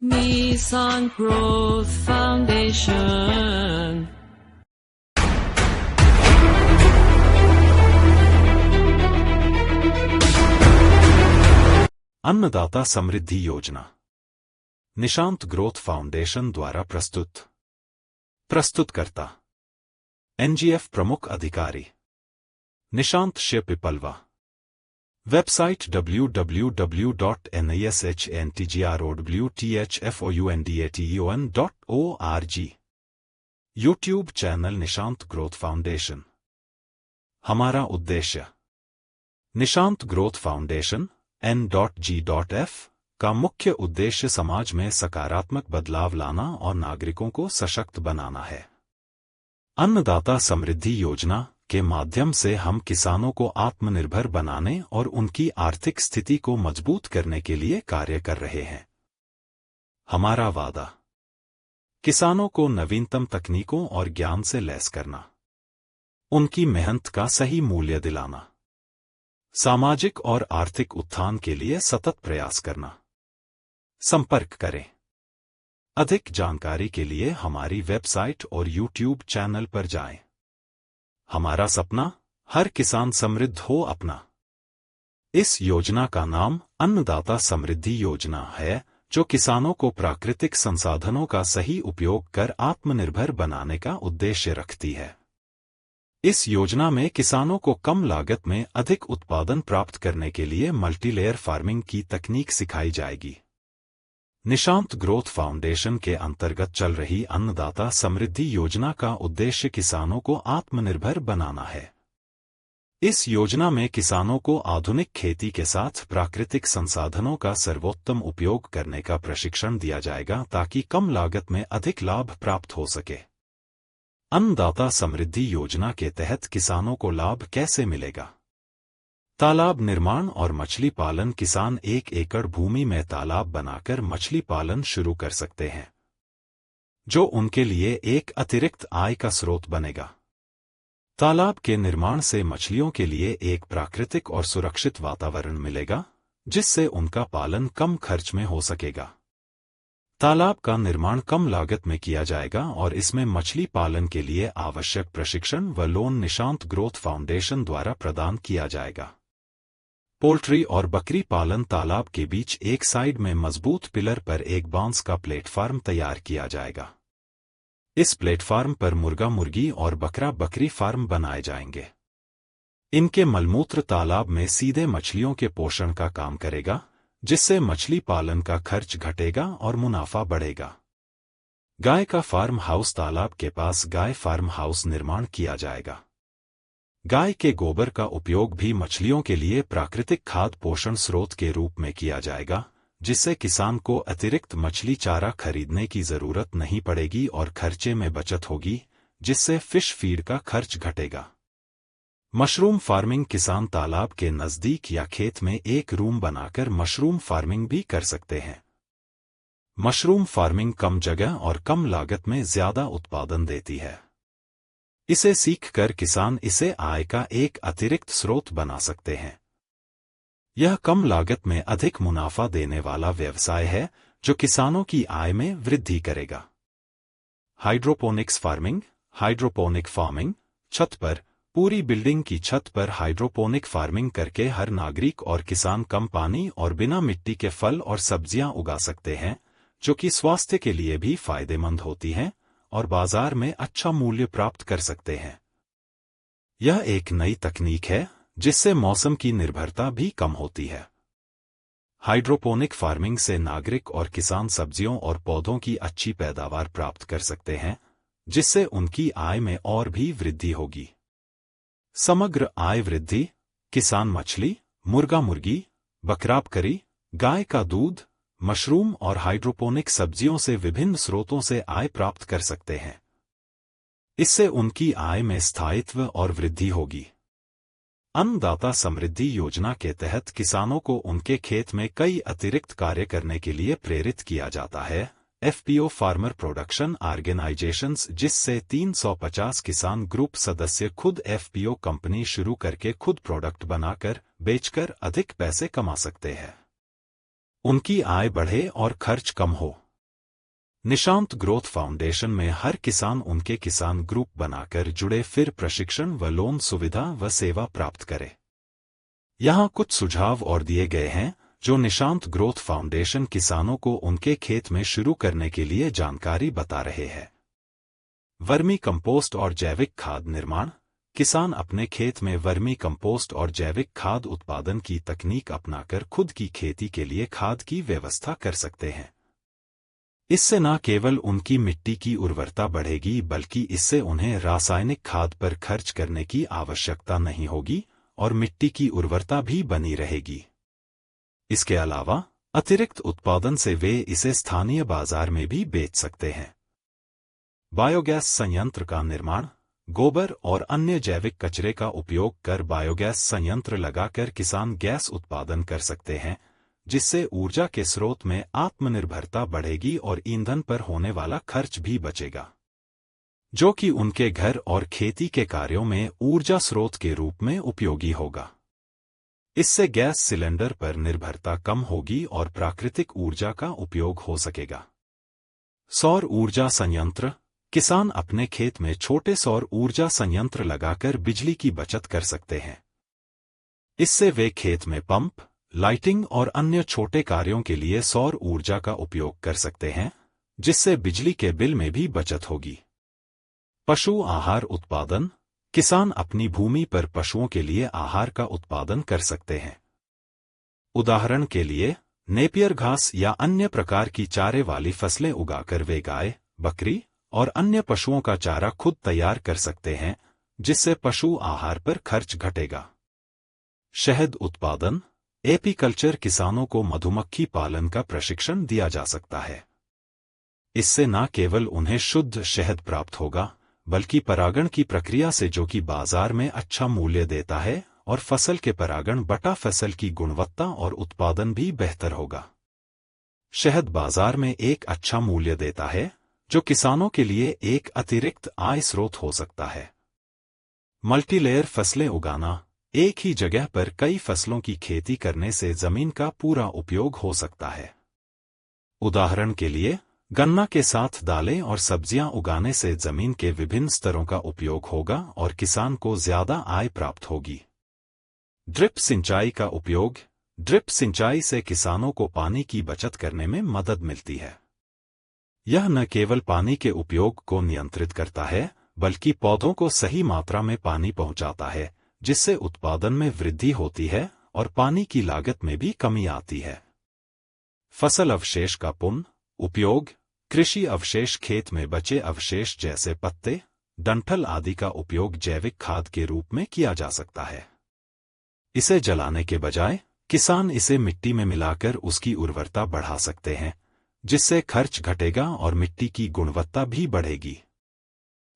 Nissan Growth Foundation. अन्नदाता समृद्धि योजना Nishant Growth foundation द्वारा प्रस्तुतकर्ता एनजीएफ प्रमुख अधिकारी Nishant Shiv Piplawa. Website www.nishantgrown.org। YouTube channel Nishant Growth Foundation. हमारा उद्देश्य निशांत ग्रोथ फाउंडेशन N.G.F का मुख्य उद्देश्य समाज में सकारात्मक बदलाव लाना और नागरिकों को सशक्त बनाना है। अन्नदाता समृद्धि योजना के माध्यम से हम किसानों को आत्मनिर्भर बनाने और उनकी आर्थिक स्थिति को मजबूत करने के लिए कार्य कर रहे हैं। हमारा वादा किसानों को नवीनतम तकनीकों और ज्ञान से लैस करना, उनकी मेहनत का सही मूल्य दिलाना, सामाजिक और आर्थिक उत्थान के लिए सतत प्रयास करना। संपर्क करें। अधिक जानकारी के लिए हमारी वेबसाइट और यूट्यूब चैनल पर जाएं। हमारा सपना हर किसान समृद्ध हो अपना। इस योजना का नाम अन्नदाता समृद्धि योजना है, जो किसानों को प्राकृतिक संसाधनों का सही उपयोग कर आत्मनिर्भर बनाने का उद्देश्य रखती है। इस योजना में किसानों को कम लागत में अधिक उत्पादन प्राप्त करने के लिए मल्टीलेयर फार्मिंग की तकनीक सिखाई जाएगी। निशांत ग्रोथ फाउंडेशन के अंतर्गत चल रही अन्नदाता समृद्धि योजना का उद्देश्य किसानों को आत्मनिर्भर बनाना है। इस योजना में किसानों को आधुनिक खेती के साथ प्राकृतिक संसाधनों का सर्वोत्तम उपयोग करने का प्रशिक्षण दिया जाएगा, ताकि कम लागत में अधिक लाभ प्राप्त हो सके। अन्नदाता समृद्धि योजना के तहत किसानों को लाभ कैसे मिलेगा? तालाब निर्माण और मछली पालन। किसान 1 एकड़ भूमि में तालाब बनाकर मछली पालन शुरू कर सकते हैं, जो उनके लिए एक अतिरिक्त आय का स्रोत बनेगा। तालाब के निर्माण से मछलियों के लिए एक प्राकृतिक और सुरक्षित वातावरण मिलेगा, जिससे उनका पालन कम खर्च में हो सकेगा। तालाब का निर्माण कम लागत में किया जाएगा और इसमें मछली पालन के लिए आवश्यक प्रशिक्षण व लोन निशांत ग्रोथ फाउंडेशन द्वारा प्रदान किया जाएगा। पोल्ट्री और बकरी पालन। तालाब के बीच एक साइड में मजबूत पिलर पर एक बांस का प्लेटफार्म तैयार किया जाएगा। इस प्लेटफार्म पर मुर्गा मुर्गी और बकरा बकरी फार्म बनाए जाएंगे। इनके मलमूत्र तालाब में सीधे मछलियों के पोषण का काम करेगा, जिससे मछली पालन का खर्च घटेगा और मुनाफा बढ़ेगा। गाय का फार्म हाउस। तालाब के पास गाय फार्म हाउस निर्माण किया जाएगा। गाय के गोबर का उपयोग भी मछलियों के लिए प्राकृतिक खाद्य पोषण स्रोत के रूप में किया जाएगा, जिससे किसान को अतिरिक्त मछली चारा खरीदने की जरूरत नहीं पड़ेगी और खर्चे में बचत होगी, जिससे फिश फीड का खर्च घटेगा। Mushroom farming. किसान तालाब के नजदीक या खेत में एक रूम बनाकर मशरूम फार्मिंग भी कर सकते हैं। मशरूम फार्मिंग कम जगह और कम लागत में ज्यादा उत्पादन देती है। इसे सीखकर किसान इसे आय का एक अतिरिक्त स्रोत बना सकते हैं। यह कम लागत में अधिक मुनाफा देने वाला व्यवसाय है, जो किसानों की आय में वृद्धि करेगा। Hydroponics farming. हाइड्रोपोनिक फार्मिंग छत पर, पूरी बिल्डिंग की छत पर हाइड्रोपोनिक फार्मिंग करके हर नागरिक और किसान कम पानी और बिना मिट्टी के फल और सब्जियां उगा सकते हैं, जो कि स्वास्थ्य के लिए भी फायदेमंद होती हैं और बाजार में अच्छा मूल्य प्राप्त कर सकते हैं। यह एक नई तकनीक है, जिससे मौसम की निर्भरता भी कम होती है। हाइड्रोपोनिक फार्मिंग से नागरिक और किसान सब्जियों और पौधों की अच्छी पैदावार प्राप्त कर सकते हैं, जिससे उनकी आय में और भी वृद्धि होगी। समग्र आय वृद्धि। किसान मछली, मुर्गा मुर्गी, बकरा बकरी, गाय का दूध, मशरूम और हाइड्रोपोनिक सब्जियों से विभिन्न स्रोतों से आय प्राप्त कर सकते हैं। इससे उनकी आय में स्थायित्व और वृद्धि होगी। अन्नदाता समृद्धि योजना के तहत किसानों को उनके खेत में कई अतिरिक्त कार्य करने के लिए प्रेरित किया जाता है। एफपीओ फार्मर प्रोडक्शन ऑर्गेनाइजेशंस, जिससे 350 किसान ग्रुप सदस्य खुद एफपीओ कंपनी शुरू करके खुद प्रोडक्ट बनाकर बेचकर अधिक पैसे कमा सकते हैं। उनकी आय बढ़े और खर्च कम हो। निशांत ग्रोथ फाउंडेशन में हर किसान उनके किसान ग्रुप बनाकर जुड़े, फिर प्रशिक्षण व लोन सुविधा व सेवा प्राप्त करे। यहाँ कुछ सुझाव और दिए गए हैं जो निशांत ग्रोथ फाउंडेशन किसानों को उनके खेत में शुरू करने के लिए जानकारी बता रहे हैं। वर्मी कंपोस्ट और जैविक खाद निर्माण। किसान अपने खेत में वर्मी कंपोस्ट और जैविक खाद उत्पादन की तकनीक अपनाकर खुद की खेती के लिए खाद की व्यवस्था कर सकते हैं। इससे न केवल उनकी मिट्टी की उर्वरता बढ़ेगी, बल्कि इससे उन्हें रासायनिक खाद पर खर्च करने की आवश्यकता नहीं होगी और मिट्टी की उर्वरता भी बनी रहेगी। इसके अलावा अतिरिक्त उत्पादन से वे इसे स्थानीय बाजार में भी बेच सकते हैं। बायोगैस संयंत्र का निर्माण। गोबर और अन्य जैविक कचरे का उपयोग कर बायोगैस संयंत्र लगाकर किसान गैस उत्पादन कर सकते हैं, जिससे ऊर्जा के स्रोत में आत्मनिर्भरता बढ़ेगी और ईंधन पर होने वाला खर्च भी बचेगा, जो कि उनके घर और खेती के कार्यों में ऊर्जा स्रोत के रूप में उपयोगी होगा। इससे गैस सिलेंडर पर निर्भरता कम होगी और प्राकृतिक ऊर्जा का उपयोग हो सकेगा। सौर ऊर्जा संयंत्र। किसान अपने खेत में छोटे सौर ऊर्जा संयंत्र लगाकर बिजली की बचत कर सकते हैं। इससे वे खेत में पंप, लाइटिंग और अन्य छोटे कार्यों के लिए सौर ऊर्जा का उपयोग कर सकते हैं, जिससे बिजली के बिल में भी बचत होगी। पशु आहार उत्पादन। किसान अपनी भूमि पर पशुओं के लिए आहार का उत्पादन कर सकते हैं। उदाहरण के लिए नेपियर घास या अन्य प्रकार की चारे वाली फसलें उगाकर वे गाय, बकरी और अन्य पशुओं का चारा खुद तैयार कर सकते हैं, जिससे पशु आहार पर खर्च घटेगा। शहद उत्पादन। एपीकल्चर। किसानों को मधुमक्खी पालन का प्रशिक्षण दिया जा सकता है। इससे न केवल उन्हें शुद्ध शहद प्राप्त होगा, बल्कि परागण की प्रक्रिया से, जो कि बाजार में अच्छा मूल्य देता है, और फसल के परागण बटा फसल की गुणवत्ता और उत्पादन भी बेहतर होगा। शहद बाजार में एक अच्छा मूल्य देता है, जो किसानों के लिए एक अतिरिक्त आय स्रोत हो सकता है। मल्टीलेयर फसलें उगाना। एक ही जगह पर कई फसलों की खेती करने से जमीन का पूरा उपयोग हो सकता है। उदाहरण के लिए गन्ना के साथ दालें और सब्जियां उगाने से जमीन के विभिन्न स्तरों का उपयोग होगा और किसान को ज्यादा आय प्राप्त होगी। ड्रिप सिंचाई का उपयोग। ड्रिप सिंचाई से किसानों को पानी की बचत करने में मदद मिलती है। यह न केवल पानी के उपयोग को नियंत्रित करता है, बल्कि पौधों को सही मात्रा में पानी पहुंचाता है, जिससे उत्पादन में वृद्धि होती है और पानी की लागत में भी कमी आती है। फसल अवशेष का पुनः उपयोग। कृषि अवशेष। खेत में बचे अवशेष जैसे पत्ते, डंठल आदि का उपयोग जैविक खाद के रूप में किया जा सकता है। इसे जलाने के बजाय किसान इसे मिट्टी में मिलाकर उसकी उर्वरता बढ़ा सकते हैं, जिससे खर्च घटेगा और मिट्टी की गुणवत्ता भी बढ़ेगी।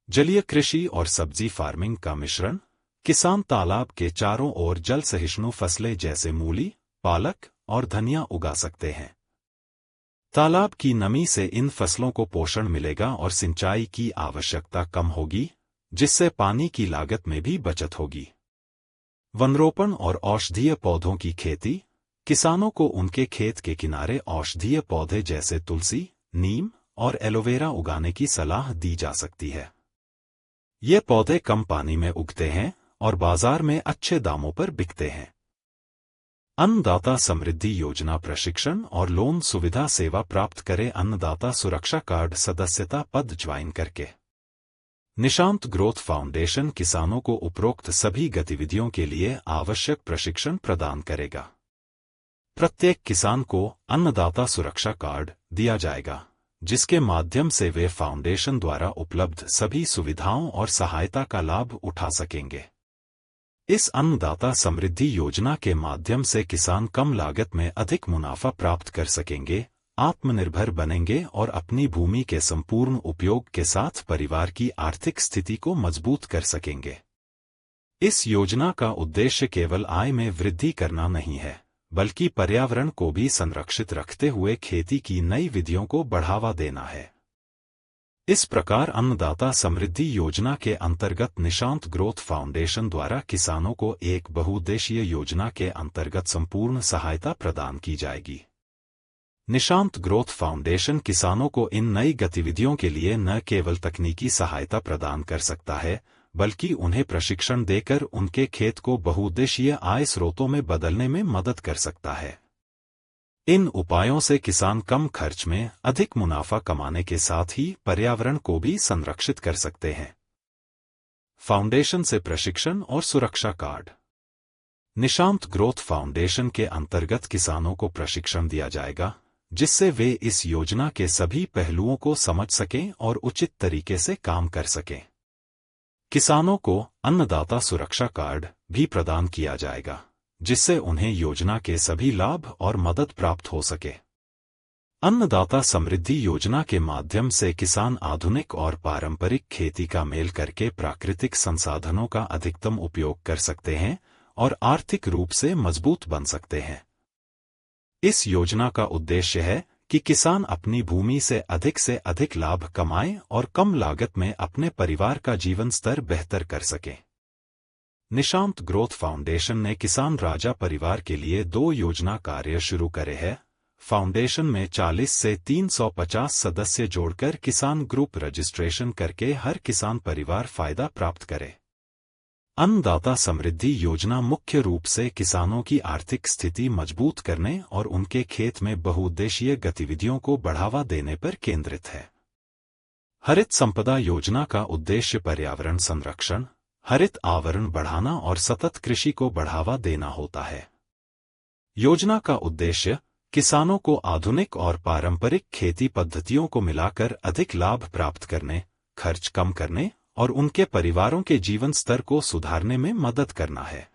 जलीय कृषि और सब्जी फार्मिंग का मिश्रण। किसान तालाब के चारों ओर जल सहिष्णु फसलें जैसे मूली, पालक और धनिया उगा सकते हैं। तालाब की नमी से इन फसलों को पोषण मिलेगा और सिंचाई की आवश्यकता कम होगी, जिससे पानी की लागत में भी बचत होगी। वनरोपण और औषधीय पौधों की खेती। किसानों को उनके खेत के किनारे औषधीय पौधे जैसे तुलसी, नीम और एलोवेरा उगाने की सलाह दी जा सकती है। ये पौधे कम पानी में उगते हैं और बाजार में अच्छे दामों पर बिकते हैं। अन्नदाता समृद्धि योजना प्रशिक्षण और लोन सुविधा सेवा प्राप्त करें। अन्नदाता सुरक्षा कार्ड सदस्यता पद ज्वाइन करके। निशांत ग्रोथ फाउंडेशन किसानों को उपरोक्त सभी गतिविधियों के लिए आवश्यक प्रशिक्षण प्रदान करेगा। प्रत्येक किसान को अन्नदाता सुरक्षा कार्ड दिया जाएगा, जिसके माध्यम से वे फाउंडेशन द्वारा उपलब्ध सभी सुविधाओं और सहायता का लाभ उठा सकेंगे। इस अन्नदाता समृद्धि योजना के माध्यम से किसान कम लागत में अधिक मुनाफा प्राप्त कर सकेंगे, आत्मनिर्भर बनेंगे और अपनी भूमि के संपूर्ण उपयोग के साथ परिवार की आर्थिक स्थिति को मजबूत कर सकेंगे। इस योजना का उद्देश्य केवल आय में वृद्धि करना नहीं है, बल्कि पर्यावरण को भी संरक्षित रखते हुए खेती की नई विधियों को बढ़ावा देना है। इस प्रकार अन्नदाता समृद्धि योजना के अंतर्गत निशांत ग्रोथ फाउंडेशन द्वारा किसानों को एक बहुउद्देशीय योजना के अंतर्गत संपूर्ण सहायता प्रदान की जाएगी। निशांत ग्रोथ फाउंडेशन किसानों को इन नई गतिविधियों के लिए न केवल तकनीकी सहायता प्रदान कर सकता है, बल्कि उन्हें प्रशिक्षण देकर उनके खेत को बहुउद्देशीय आय स्रोतों में बदलने में मदद कर सकता है। इन उपायों से किसान कम खर्च में अधिक मुनाफा कमाने के साथ ही पर्यावरण को भी संरक्षित कर सकते हैं। फाउंडेशन से प्रशिक्षण और सुरक्षा कार्ड। निशांत ग्रोथ फाउंडेशन के अंतर्गत किसानों को प्रशिक्षण दिया जाएगा, जिससे वे इस योजना के सभी पहलुओं को समझ सकें और उचित तरीके से काम कर सकें। किसानों को अन्नदाता सुरक्षा कार्ड भी प्रदान किया जाएगा, जिससे उन्हें योजना के सभी लाभ और मदद प्राप्त हो सके। अन्नदाता समृद्धि योजना के माध्यम से किसान आधुनिक और पारंपरिक खेती का मेल करके प्राकृतिक संसाधनों का अधिकतम उपयोग कर सकते हैं और आर्थिक रूप से मजबूत बन सकते हैं। इस योजना का उद्देश्य है कि किसान अपनी भूमि से अधिक लाभ कमाएं और कम लागत में अपने परिवार का जीवन स्तर बेहतर कर सकें। निशांत ग्रोथ फाउंडेशन ने किसान राजा परिवार के लिए 2 योजना कार्य शुरू करे हैं। फाउंडेशन में 40 से 350 सदस्य जोड़कर किसान ग्रुप रजिस्ट्रेशन करके हर किसान परिवार फायदा प्राप्त करे। अन्नदाता समृद्धि योजना मुख्य रूप से किसानों की आर्थिक स्थिति मजबूत करने और उनके खेत में बहुउद्देशीय गतिविधियों को बढ़ावा देने पर केंद्रित है। हरित संपदा योजना का उद्देश्य पर्यावरण संरक्षण, हरित आवरण बढ़ाना और सतत कृषि को बढ़ावा देना होता है। योजना का उद्देश्य किसानों को आधुनिक और पारंपरिक खेती पद्धतियों को मिलाकर अधिक लाभ प्राप्त करने, खर्च कम करने और उनके परिवारों के जीवन स्तर को सुधारने में मदद करना है।